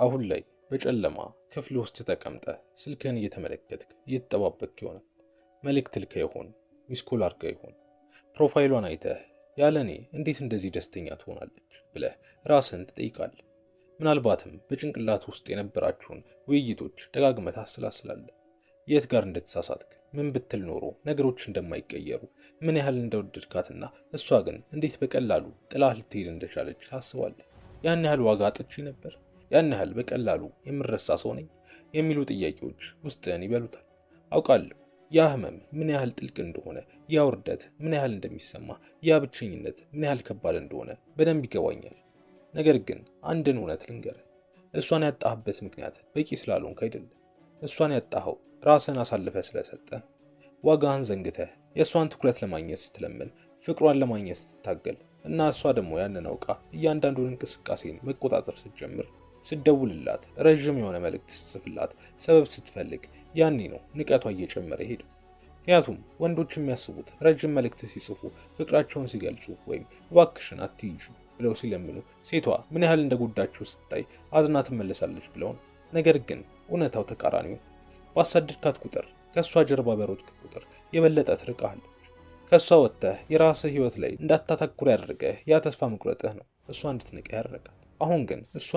አሁን ላይ በጨለማ ክፍል ውስጥ ተቀምጠህ ስልክህን እየተመለከትክ እየተጠባበቅክ ይሆናል። መልእክት ልከህ ይሆን? ሚስኮል አድርገህ ይሆን? ፕሮፋይሏን አይተህ ያለኔ እንዴት እንደዚህ ደስተኛ ትሆናለች ብለህ ራስህን ትጠይቃለህ። ምናልባትም በጭንቅላት ውስጥ የነበራችሁን ውይይቶች ደጋግመህ ታሰላስላለህ። የት ጋር እንደተሳሳትክ፣ ምን ብትል ኖሮ ነገሮች እንደማይቀየሩ፣ ምን ያህል እንደወደድካትና እሷ ግን እንዴት በቀላሉ ጥላህ ልትሄድ እንደቻለች ታስባለህ። ያን ያህል ዋጋ አጥቼ ነበር? ያን ያህል በቀላሉ የምረሳ ሰው ነኝ? የሚሉ ጥያቄዎች ውስጥህን ይበሉታል። አውቃለሁ ያ ህመም ምን ያህል ጥልቅ እንደሆነ፣ ያ ውርደት ምን ያህል እንደሚሰማ፣ ያ ብቸኝነት ምን ያህል ከባድ እንደሆነ በደንብ ይገባኛል። ነገር ግን አንድን እውነት ልንገርህ፣ እሷን ያጣህበት ምክንያት በቂ ስላልሆንክ አይደለም። እሷን ያጣኸው ራስህን አሳልፈህ ስለሰጠህ፣ ዋጋህን ዘንግተህ የእሷን ትኩረት ለማግኘት ስትለምን፣ ፍቅሯን ለማግኘት ስትታገል እና እሷ ደግሞ ያንን አውቃ እያንዳንዱን እንቅስቃሴን መቆጣጠር ስትጀምር፣ ስትደውልላት፣ ረዥም የሆነ መልእክት ስትጽፍላት፣ ሰበብ ስትፈልግ፣ ያኔ ነው ንቀቷ እየጨመረ ሄደው። ምክንያቱም ወንዶች የሚያስቡት ረዥም መልእክት ሲጽፉ፣ ፍቅራቸውን ሲገልጹ ወይም እባክሽን አትይዥ ብለው ሲለምኑ ሴቷ ምን ያህል እንደጎዳቸው ስታይ አዝና ትመለሳለች ብለው ነው። ነገር ግን እውነታው ተቃራኒው። ባሳደድካት ቁጥር፣ ከእሷ ጀርባ በሮጥክ ቁጥር የበለጠ ትርቃለች። ከእሷ ወጥተህ የራስህ ህይወት ላይ እንዳታተኩር ያደረገህ ያ ተስፋ መቁረጥህ ነው እሷ እንድትንቅህ ያደረጋት። አሁን ግን እሷ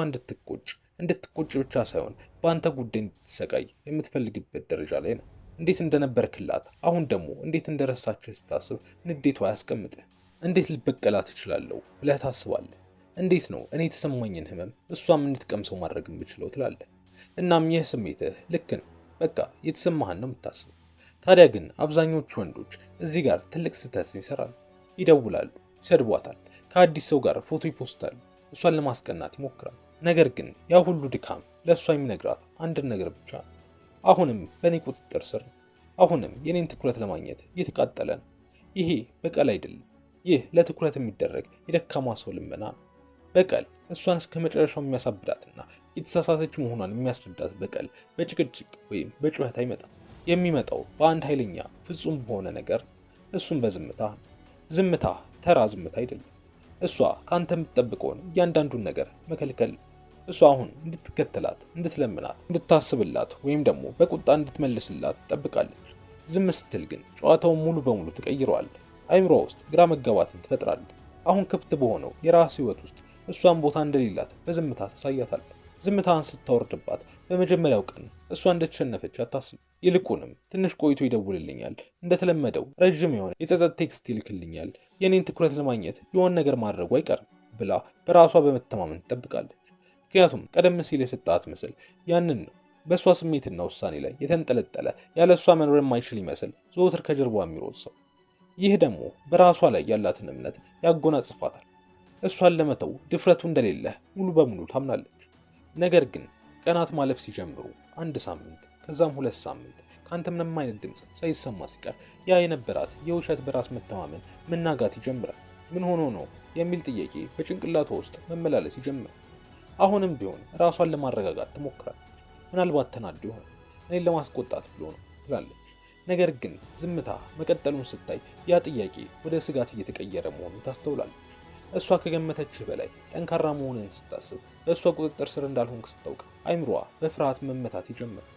እንድትቆጭ ብቻ ሳይሆን በአንተ ጉዳይ እንድትሰቃይ የምትፈልግበት ደረጃ ላይ ነው። እንዴት እንደነበርክላት አሁን ደግሞ እንዴት እንደረሳችህ ስታስብ ንዴቷ ያስቀምጥህ። እንዴት ልበቀላት እችላለሁ ብለህ ታስባለህ። እንዴት ነው እኔ የተሰማኝን ህመም እሷም እንድትቀምሰው ማድረግ የምችለው ትላለህ። እናም ይህ ስሜትህ ልክ ነው፣ በቃ የተሰማህን ነው የምታስበው። ታዲያ ግን አብዛኞቹ ወንዶች እዚህ ጋር ትልቅ ስህተት ይሰራሉ። ይደውላሉ፣ ይሰድቧታል፣ ከአዲስ ሰው ጋር ፎቶ ይፖስታሉ፣ እሷን ለማስቀናት ይሞክራሉ። ነገር ግን ያ ሁሉ ድካም ለእሷ የሚነግራት አንድን ነገር ብቻ ነው። አሁንም በእኔ ቁጥጥር ስር ነው። አሁንም የኔን ትኩረት ለማግኘት እየተቃጠለ ነው። ይሄ በቀል አይደለም። ይህ ለትኩረት የሚደረግ የደካማ ሰው ልመና ነው። በቀል እሷን እስከ መጨረሻው የሚያሳብዳትና የተሳሳተች መሆኗን የሚያስረዳት በቀል በጭቅጭቅ ወይም በጩኸት አይመጣም። የሚመጣው በአንድ ኃይለኛ ፍጹም በሆነ ነገር፣ እሱም በዝምታ ነው። ዝምታ ተራ ዝምታ አይደለም። እሷ ካንተ የምትጠብቀውን እያንዳንዱን ነገር መከልከል። እሷ አሁን እንድትከተላት፣ እንድትለምናት፣ እንድታስብላት ወይም ደግሞ በቁጣ እንድትመልስላት ትጠብቃለች። ዝም ስትል ግን ጨዋታውን ሙሉ በሙሉ ትቀይረዋለህ። አይምሮ ውስጥ ግራ መጋባትን ትፈጥራለህ። አሁን ክፍት በሆነው የራስ ህይወት ውስጥ እሷን ቦታ እንደሌላት በዝምታ ታሳያታለህ። ዝምታን ስታወርድባት በመጀመሪያው ቀን እሷ እንደተሸነፈች አታስብ። ይልቁንም ትንሽ ቆይቶ ይደውልልኛል፣ እንደተለመደው ረዥም የሆነ የጸጸት ቴክስት ይልክልኛል፣ የኔን ትኩረት ለማግኘት የሆነ ነገር ማድረጉ አይቀርም ብላ በራሷ በመተማመን ትጠብቃለች። ምክንያቱም ቀደም ሲል የሰጣት ምስል ያንን ነው። በእሷ ስሜትና ውሳኔ ላይ የተንጠለጠለ፣ ያለ እሷ መኖር የማይችል ይመስል ዘወትር ከጀርባ የሚሮጥ ሰው። ይህ ደግሞ በራሷ ላይ ያላትን እምነት ያጎናጽፋታል። እሷን ለመተው ድፍረቱ እንደሌለህ ሙሉ በሙሉ ታምናለች። ነገር ግን ቀናት ማለፍ ሲጀምሩ፣ አንድ ሳምንት፣ ከዛም 2 ሳምንት ከአንተ ምንም አይነት ድምፅ ሳይሰማ ሲቀር ያ የነበራት የውሸት በራስ መተማመን መናጋት ይጀምራል። ምን ሆኖ ነው የሚል ጥያቄ በጭንቅላቷ ውስጥ መመላለስ ይጀምራል። አሁንም ቢሆን ራሷን ለማረጋጋት ትሞክራለች። ምናልባት ተናዶ ይሆናል፣ እኔን ለማስቆጣት ብሎ ነው ትላለች። ነገር ግን ዝምታ መቀጠሉን ስታይ ያ ጥያቄ ወደ ስጋት እየተቀየረ መሆኑን ታስተውላለች። እሷ ከገመተችህ በላይ ጠንካራ መሆንን ስታስብ፣ በእሷ ቁጥጥር ስር እንዳልሆንክ ስታውቅ አይምሮዋ በፍርሃት መመታት ይጀምራል።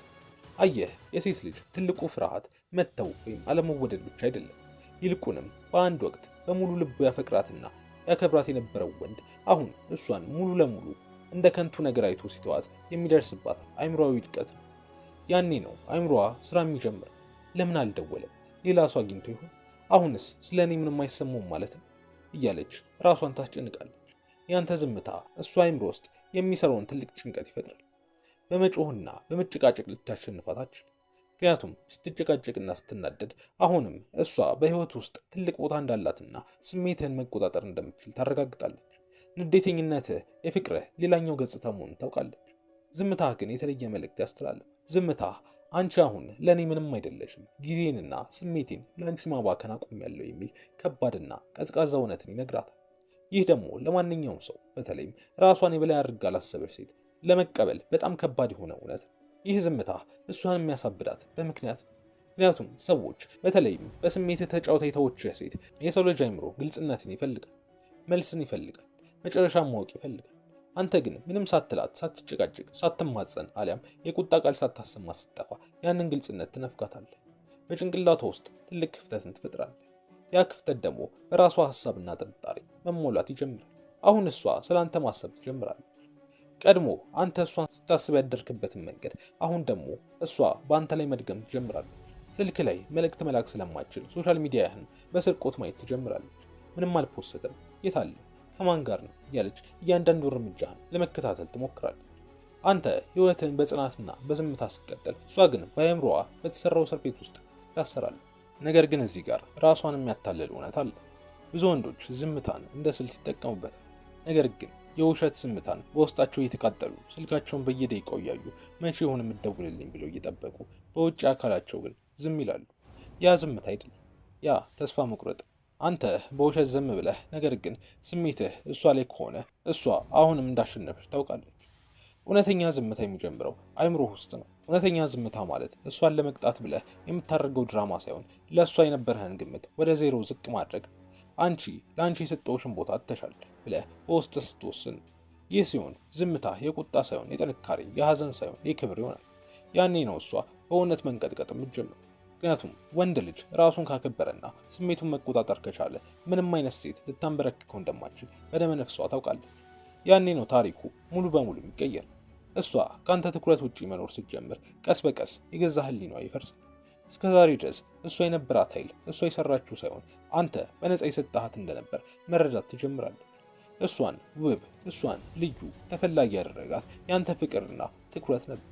አየህ፣ የሴት ልጅ ትልቁ ፍርሃት መተው ወይም አለመወደድ ብቻ አይደለም። ይልቁንም በአንድ ወቅት በሙሉ ልቡ ያፈቅራትና ያከብራት የነበረው ወንድ አሁን እሷን ሙሉ ለሙሉ እንደ ከንቱ ነገር አይቶ ሲተዋት የሚደርስባት አይምሮዊ ውድቀት ነው። ያኔ ነው አይምሮዋ ስራ የሚጀምር። ለምን አልደወለም? ሌላ ሰው አግኝቶ ይሆን? አሁንስ ስለ እኔ ምንም አይሰማውም ማለት ነው እያለች ራሷን ታስጨንቃለች። ያንተ ዝምታ እሷ አይምሮ ውስጥ የሚሰራውን ትልቅ ጭንቀት ይፈጥራል። በመጮህና በመጨቃጨቅ ልታሸንፋት አትችልም። ምክንያቱም ስትጨቃጨቅና ስትናደድ አሁንም እሷ በህይወት ውስጥ ትልቅ ቦታ እንዳላትና ስሜትህን መቆጣጠር እንደምትችል ታረጋግጣለች። ንዴተኝነትህ የፍቅርህ ሌላኛው ገጽታ መሆኑን ታውቃለች። ዝምታህ ግን የተለየ መልእክት ያስተላልፋል። ዝምታህ አንቺ አሁን ለእኔ ምንም አይደለሽም፣ ጊዜንና ስሜቴን ለአንቺ ማባከን አቁሜያለሁ የሚል ከባድና ቀዝቃዛ እውነትን ይነግራታል። ይህ ደግሞ ለማንኛውም ሰው፣ በተለይም ራሷን የበላይ አድርጋ ላሰበች ሴት ለመቀበል በጣም ከባድ የሆነ እውነት። ይህ ዝምታ እሷን የሚያሳብዳት በምክንያት ነው። ምክንያቱም ሰዎች፣ በተለይም በስሜት ተጫውታ የተወችህ ሴት፣ የሰው ልጅ አይምሮ ግልጽነትን ይፈልጋል፣ መልስን ይፈልጋል፣ መጨረሻን ማወቅ ይፈልጋል። አንተ ግን ምንም ሳትላት፣ ሳትጨቃጭቅ፣ ሳትማጸን አሊያም የቁጣ ቃል ሳታሰማ ስትጠፋ ያንን ግልጽነት ትነፍጋታለህ። በጭንቅላቷ ውስጥ ትልቅ ክፍተትን ትፈጥራለህ። ያ ክፍተት ደግሞ በራሷ ሐሳብና ጥርጣሬ መሞላት ይጀምራል። አሁን እሷ ስለ አንተ ማሰብ ትጀምራለች። ቀድሞ አንተ እሷን ስታስብ ያደርክበትን መንገድ አሁን ደግሞ እሷ በአንተ ላይ መድገም ትጀምራለች። ስልክ ላይ መልእክት መላክ ስለማትችል ሶሻል ሚዲያህን በስርቆት ማየት ትጀምራለች። ምንም አልፖስትም፣ የት አለ፣ ከማን ጋር ነው እያለች እያንዳንዱ እርምጃህን ለመከታተል ትሞክራለች። አንተ ህይወትን በጽናትና በዝምታ ስትቀጥል፣ እሷ ግን በአእምሮዋ በተሰራው እስር ቤት ውስጥ ትታሰራለች። ነገር ግን እዚህ ጋር ራሷን የሚያታልል እውነት አለ። ብዙ ወንዶች ዝምታን እንደ ስልት ይጠቀሙበታል። ነገር ግን የውሸት ዝምታን በውስጣቸው እየተቃጠሉ ስልካቸውን በየደቂቃው እያዩ መቼ ይሆን የምትደውልልኝ ብለው እየጠበቁ በውጭ አካላቸው ግን ዝም ይላሉ። ያ ዝምታ አይደለም፣ ያ ተስፋ መቁረጥ። አንተ በውሸት ዝም ብለህ ነገር ግን ስሜትህ እሷ ላይ ከሆነ እሷ አሁንም እንዳሸነፈች ታውቃለች። እውነተኛ ዝምታ የሚጀምረው አይምሮህ ውስጥ ነው። እውነተኛ ዝምታ ማለት እሷን ለመቅጣት ብለህ የምታደርገው ድራማ ሳይሆን ለእሷ የነበረህን ግምት ወደ ዜሮ ዝቅ ማድረግ። አንቺ ለአንቺ የሰጠውሽን ቦታ አጥተሻል ብለህ በውስጥ ስትወስን። ይህ ሲሆን ዝምታ የቁጣ ሳይሆን የጥንካሬ፣ የሐዘን ሳይሆን የክብር ይሆናል። ያኔ ነው እሷ በእውነት መንቀጥቀጥ የምትጀምረው። ምክንያቱም ወንድ ልጅ ራሱን ካከበረና ስሜቱን መቆጣጠር ከቻለ ምንም አይነት ሴት ልታንበረክከው እንደማትችል በደመ ነፍሷ ታውቃለች። ያኔ ነው ታሪኩ ሙሉ በሙሉ የሚቀየር። እሷ ከአንተ ትኩረት ውጪ መኖር ስትጀምር ቀስ በቀስ የገዛ ህሊኗ ይፈርሳል። እስከ ዛሬ ድረስ እሷ የነበራት ኃይል እሷ የሰራችው ሳይሆን አንተ በነፃ የሰጣሃት እንደነበር መረዳት ትጀምራለች። እሷን ውብ፣ እሷን ልዩ፣ ተፈላጊ ያደረጋት ያንተ ፍቅርና ትኩረት ነበር።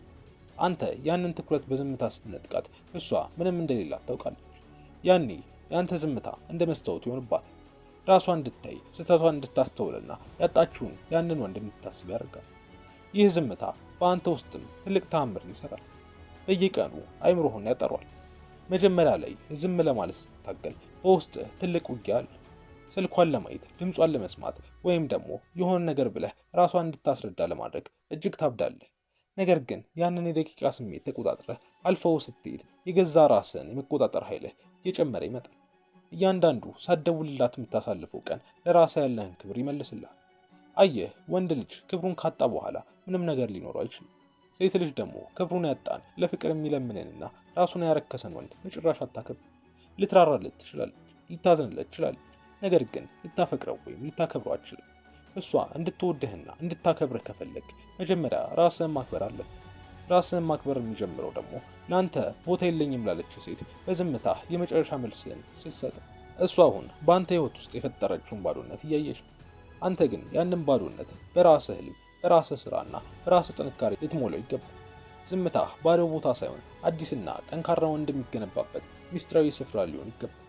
አንተ ያንን ትኩረት በዝምታ ስትነጥቃት እሷ ምንም እንደሌላት ታውቃለች። ያኔ ያንተ ዝምታ እንደ መስታወት ይሆንባታል። ራሷ እንድታይ፣ ስህተቷን እንድታስተውልና ያጣችውን ያንን ወንድ እንድታስብ ያደርጋል። ይህ ዝምታ በአንተ ውስጥም ትልቅ ተአምርን ይሰራል። በየቀኑ አይምሮህን ያጠሯል። መጀመሪያ ላይ ዝም ለማለት ስትታገል በውስጥህ ትልቅ ውጊያ አለ። ስልኳን ለማየት፣ ድምጿን ለመስማት ወይም ደግሞ የሆነ ነገር ብለህ ራሷን እንድታስረዳ ለማድረግ እጅግ ታብዳለህ። ነገር ግን ያንን የደቂቃ ስሜት ተቆጣጥረህ አልፈው ስትሄድ የገዛ ራስህን የመቆጣጠር ኃይልህ እየጨመረ ይመጣል። እያንዳንዱ ሳትደውልላት የምታሳልፈው ቀን ለራስህ ያለህን ክብር ይመልስልሃል። አየህ፣ ወንድ ልጅ ክብሩን ካጣ በኋላ ምንም ነገር ሊኖረው አይችልም። ሴት ልጅ ደግሞ ክብሩን ያጣን ለፍቅር የሚለምንንና ራሱን ያረከሰን ወንድ በጭራሽ አታከብር። ልትራራለት ትችላለች፣ ልታዝንለት ትችላለች። ነገር ግን ልታፈቅረው ወይም ልታከብረው አትችልም። እሷ እንድትወድህና እንድታከብርህ ከፈለግ መጀመሪያ ራስህን ማክበር አለብህ። ራስህን ማክበር የሚጀምረው ደግሞ ለአንተ ቦታ የለኝም ላለች ሴት በዝምታ የመጨረሻ መልስህን ስትሰጥ። እሷ አሁን በአንተ ህይወት ውስጥ የፈጠረችውን ባዶነት እያየች ነው። አንተ ግን ያንን ባዶነት በራስህ ህልም፣ በራስህ ስራና በራስህ ጥንካሬ ልትሞላው ይገባል። ዝምታ ባዶ ቦታ ሳይሆን አዲስና ጠንካራ ወንድ የሚገነባበት ሚስጥራዊ ስፍራ ሊሆን ይገባል።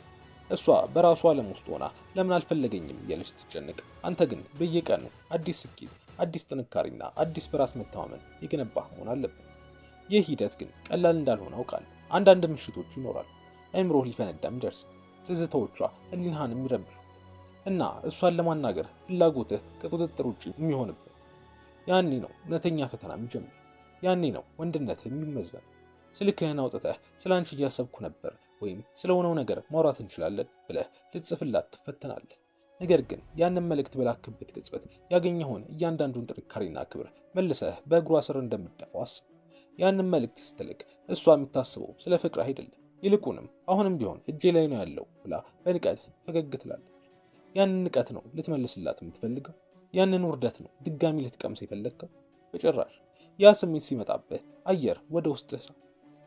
እሷ በራሷ ዓለም ውስጥ ሆና ለምን አልፈለገኝም እያለች ስትጨነቅ፣ አንተ ግን በየቀኑ አዲስ ስኬት፣ አዲስ ጥንካሬና አዲስ በራስ መተማመን የገነባህ መሆን አለበት። ይህ ሂደት ግን ቀላል እንዳልሆነ አውቃለሁ። አንዳንድ ምሽቶች ይኖራሉ፣ አይምሮህ ሊፈነዳም ይደርሳል። ትዝታዎቿ ህሊናህን የሚረብሹ እና እሷን ለማናገር ፍላጎትህ ከቁጥጥር ውጭ የሚሆንበት። ያኔ ነው እውነተኛ ፈተና የሚጀምር። ያኔ ነው ወንድነት የሚመዘን። ስልክህን አውጥተህ ስለ አንቺ እያሰብኩ ነበር ወይም ስለሆነው ነገር ማውራት እንችላለን ብለህ ልትጽፍላት ትፈተናለህ። ነገር ግን ያንን መልእክት በላክበት ቅጽበት ያገኘኸውን እያንዳንዱን ጥንካሬና ክብር መልሰህ በእግሯ ስር እንደምትደፋው አስብ። ያንን መልእክት ስትልክ እሷ የምታስበው ስለ ፍቅር አይደለም፣ ይልቁንም አሁንም ቢሆን እጄ ላይ ነው ያለው ብላ በንቀት ፈገግ ትላለች። ያንን ንቀት ነው ልትመልስላት የምትፈልገው? ያንን ውርደት ነው ድጋሚ ልትቀምስ የፈለግከው? በጭራሽ። ያ ስሜት ሲመጣብህ አየር ወደ ውስጥህ ሳብ።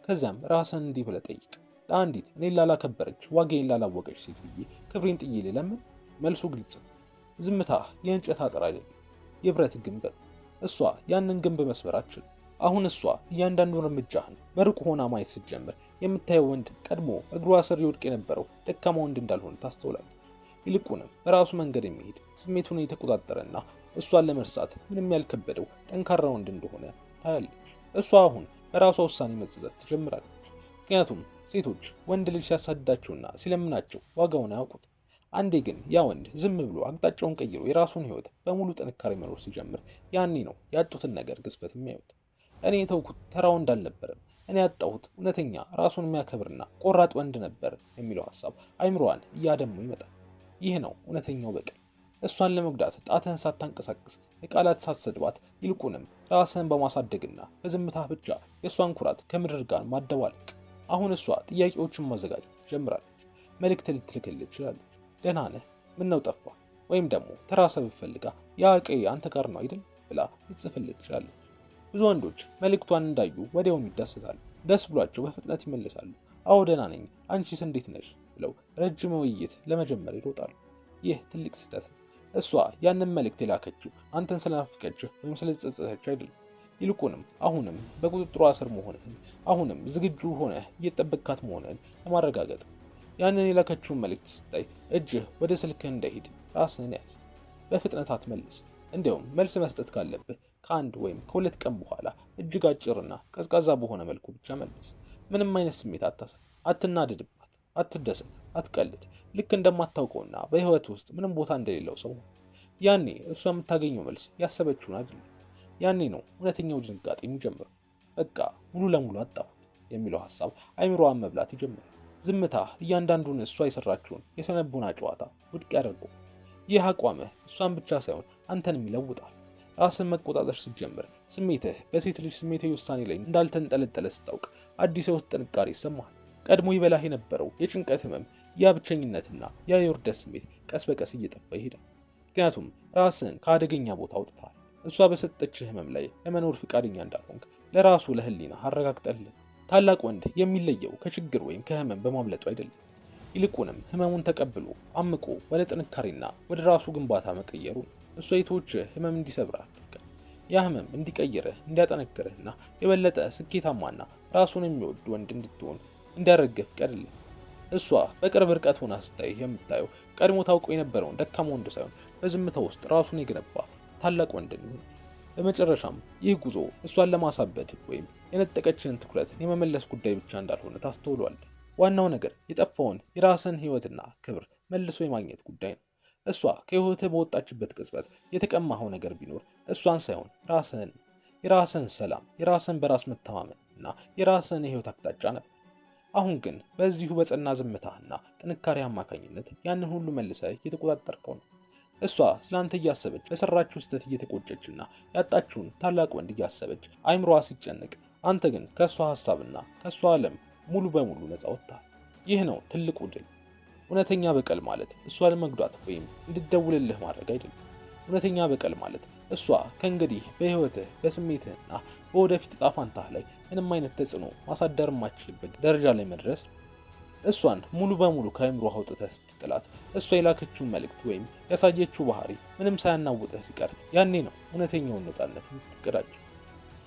ከዚያም ራስህን እንዲህ ብለህ ጠይቅ፣ ለአንዲት እኔን ላላከበረች፣ ዋጋዬን ላላወቀች ሴት ብዬ ክብሬን ጥዬ ልለምን? መልሱ ግልጽ ነው። ዝምታ የእንጨት አጥር አይደለም፣ የብረት ግንብ ነው። እሷ ያንን ግንብ መስበር አትችልም። አሁን እሷ እያንዳንዱን እርምጃህን በሩቅ ሆና ማየት ስትጀምር የምታየው ወንድ ቀድሞ እግሯ ስር ይወድቅ የነበረው ደካማ ወንድ እንዳልሆነ ታስተውላለች። ይልቁንም በራሱ መንገድ የሚሄድ ስሜቱን የተቆጣጠረና እሷን ለመርሳት ምንም ያልከበደው ጠንካራ ወንድ እንደሆነ ታያለች። እሷ አሁን በራሷ ውሳኔ መጸጸት ትጀምራለች። ምክንያቱም ሴቶች ወንድ ልጅ ሲያሳድዳቸውና ሲለምናቸው ዋጋውን አያውቁት። አንዴ ግን ያ ወንድ ዝም ብሎ አቅጣጫውን ቀይሮ የራሱን ህይወት በሙሉ ጥንካሬ መኖር ሲጀምር ያኔ ነው ያጡትን ነገር ግዝፈት የሚያዩት። እኔ የተውኩት ተራ ወንድ አልነበረም፣ እኔ ያጣሁት እውነተኛ ራሱን የሚያከብርና ቆራጥ ወንድ ነበር የሚለው ሀሳብ አይምሮዋን እያደሙ ይመጣል። ይህ ነው እውነተኛው በቀል። እሷን ለመጉዳት ጣትህን ሳታንቀሳቅስ የቃላት ሳትሰድባት ይልቁንም ራስህን በማሳደግና በዝምታ ብቻ የእሷን ኩራት ከምድር ጋር ማደባለቅ። አሁን እሷ ጥያቄዎችን ማዘጋጀት ጀምራለች። መልእክት ልትልክልህ ትችላለች። ደህና ነህ? ምነው ጠፋ? ወይም ደግሞ ተራ ሰበብ ፈልጋ ያ ቀይ አንተ ጋር ነው አይደል ብላ ልትጽፍልህ ትችላለች። ብዙ ወንዶች መልእክቷን እንዳዩ ወዲያውኑ ይደሰታሉ። ደስ ብሏቸው በፍጥነት ይመልሳሉ። አዎ ደህና ነኝ፣ አንቺስ እንዴት ነሽ ብለው ረጅም ውይይት ለመጀመር ይሮጣሉ። ይህ ትልቅ ስህተት ነው። እሷ ያንን መልእክት የላከችው አንተን ስለናፈቀችህ ወይም ስለጸጸተች አይደለም። ይልቁንም አሁንም በቁጥጥሯ ስር መሆንህን፣ አሁንም ዝግጁ ሆነህ እየጠበቅካት መሆንህን ለማረጋገጥ። ያንን የላከችውን መልእክት ስታይ እጅህ ወደ ስልክህ እንዳይሄድ ራስህን ያዝ። በፍጥነት አትመልስ። እንዲያውም መልስ መስጠት ካለብህ ከአንድ ወይም ከሁለት ቀን በኋላ እጅግ አጭርና ቀዝቃዛ በሆነ መልኩ ብቻ መልስ። ምንም አይነት ስሜት አታሳይ። አትናደድባት፣ አትደሰት፣ አትቀልድ። ልክ እንደማታውቀውና በህይወት ውስጥ ምንም ቦታ እንደሌለው ሰው ነው። ያኔ እሷ የምታገኘው መልስ ያሰበችውን አይደለም። ያኔ ነው እውነተኛው ድንጋጤ የሚጀምረው። በቃ ሙሉ ለሙሉ አጣሁት የሚለው ሀሳብ አይምሮዋን መብላት ይጀምራል። ዝምታ እያንዳንዱን እሷ የሰራችውን የስነልቦና ጨዋታ ውድቅ ያደርገው። ይህ አቋምህ እሷን ብቻ ሳይሆን አንተንም ይለውጣል። ራስን መቆጣጠር ስትጀምር፣ ስሜትህ በሴት ልጅ ስሜታዊ ውሳኔ ላይ እንዳልተንጠለጠለ ስታውቅ አዲስ የውስጥ ጥንካሬ ይሰማሃል። ቀድሞ ይበላህ የነበረው የጭንቀት ህመም፣ ያ ብቸኝነትና ያ የውርደት ስሜት ቀስ በቀስ እየጠፋ ይሄዳል። ምክንያቱም ራስን ከአደገኛ ቦታ አውጥተሃል። እሷ በሰጠችህ ህመም ላይ ለመኖር ፍቃደኛ እንዳልሆንክ ለራሱ ለህሊና አረጋግጠልህ። ታላቅ ወንድ የሚለየው ከችግር ወይም ከህመም በማምለጡ አይደለም፣ ይልቁንም ህመሙን ተቀብሎ አምቆ ወደ ጥንካሬና ወደ ራሱ ግንባታ መቀየሩ ነው። እሷ የተወችህ ህመም እንዲሰብርህ አትፍቀድ። ያ ህመም እንዲቀይርህ፣ እንዲያጠነክርህና የበለጠ ስኬታማና ራሱን የሚወድ ወንድ እንድትሆን እንዲያደርግህ ፍቀድልህ። እሷ በቅርብ ርቀት ሆና ስታይህ የምታየው ቀድሞ ታውቀው የነበረውን ደካማ ወንድ ሳይሆን በዝምታ ውስጥ ራሱን የገነባ ታላቅ ወንድ ይሆናል። በመጨረሻም ይህ ጉዞ እሷን ለማሳበድ ወይም የነጠቀችህን ትኩረት የመመለስ ጉዳይ ብቻ እንዳልሆነ ታስተውሏለህ። ዋናው ነገር የጠፋውን የራስን ህይወትና ክብር መልሶ የማግኘት ጉዳይ ነው። እሷ ከህይወትህ በወጣችበት ቅጽበት የተቀማኸው ነገር ቢኖር እሷን ሳይሆን ራስህን፣ የራስህን ሰላም፣ የራስህን በራስ መተማመን እና የራስህን የህይወት አቅጣጫ ነበር። አሁን ግን በዚሁ በጸና ዝምታህና ጥንካሬ አማካኝነት ያንን ሁሉ መልሰህ እየተቆጣጠርከው ነው። እሷ ስላንተ እያሰበች ለሰራችው ስህተት እየተቆጨችና ያጣችውን ታላቅ ወንድ እያሰበች አይምሮዋ ሲጨነቅ፣ አንተ ግን ከእሷ ሀሳብና ከእሷ ዓለም ሙሉ በሙሉ ነፃ ወጥተሃል። ይህ ነው ትልቁ ድል። እውነተኛ በቀል ማለት እሷን መጉዳት ወይም እንድትደውልልህ ማድረግ አይደለም። እውነተኛ በቀል ማለት እሷ ከእንግዲህ በህይወትህ በስሜትህና በወደፊት ዕጣ ፈንታህ ላይ ምንም አይነት ተጽዕኖ ማሳደር የማትችልበት ደረጃ ላይ መድረስ። እሷን ሙሉ በሙሉ ከአይምሮ አውጥተህ ስትጥላት፣ እሷ የላከችውን መልእክት ወይም ያሳየችው ባህሪ ምንም ሳያናውጥህ ሲቀር፣ ያኔ ነው እውነተኛውን ነፃነት የምትቀዳጀው።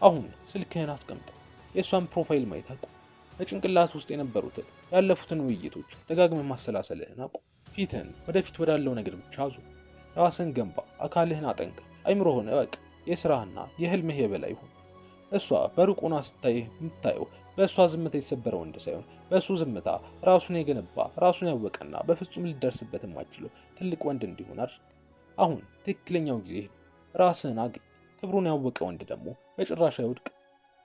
አሁን ስልክህን አስቀምጠው፣ የእሷን ፕሮፋይል ማየት አቁም። በጭንቅላት ውስጥ የነበሩትን ያለፉትን ውይይቶች ደጋግመህ ማሰላሰልህን አቁም። ፊትህን ወደፊት ወዳለው ነገር ብቻ አዙር። ራስህን ገንባ፣ አካልህን አጠንክ፣ አይምሮህን እወቅ። የስራህና የህልምህ የበላይ ይሁን። እሷ በሩቅ ሆና ስታይህ የምታየው በእሷ ዝምታ የተሰበረ ወንድ ሳይሆን በእሱ ዝምታ ራሱን የገነባ ራሱን ያወቀና በፍጹም ሊደርስበት የማይችለው ትልቅ ወንድ እንዲሆን አድርግ። አሁን ትክክለኛው ጊዜ ነው። ራስህን አግኝ። ክብሩን ያወቀ ወንድ ደግሞ በጭራሽ አይወድቅ።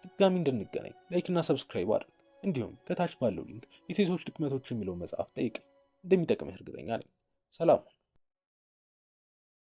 ድጋሚ እንድንገናኝ ላይክና ሰብስክራይብ አድርግ። እንዲሁም ከታች ባለው ሊንክ የሴቶች ድክመቶች የሚለውን መጽሐፍ ጠይቀኝ። እንደሚጠቅምህ እርግጠኛ ነኝ። ሰላም።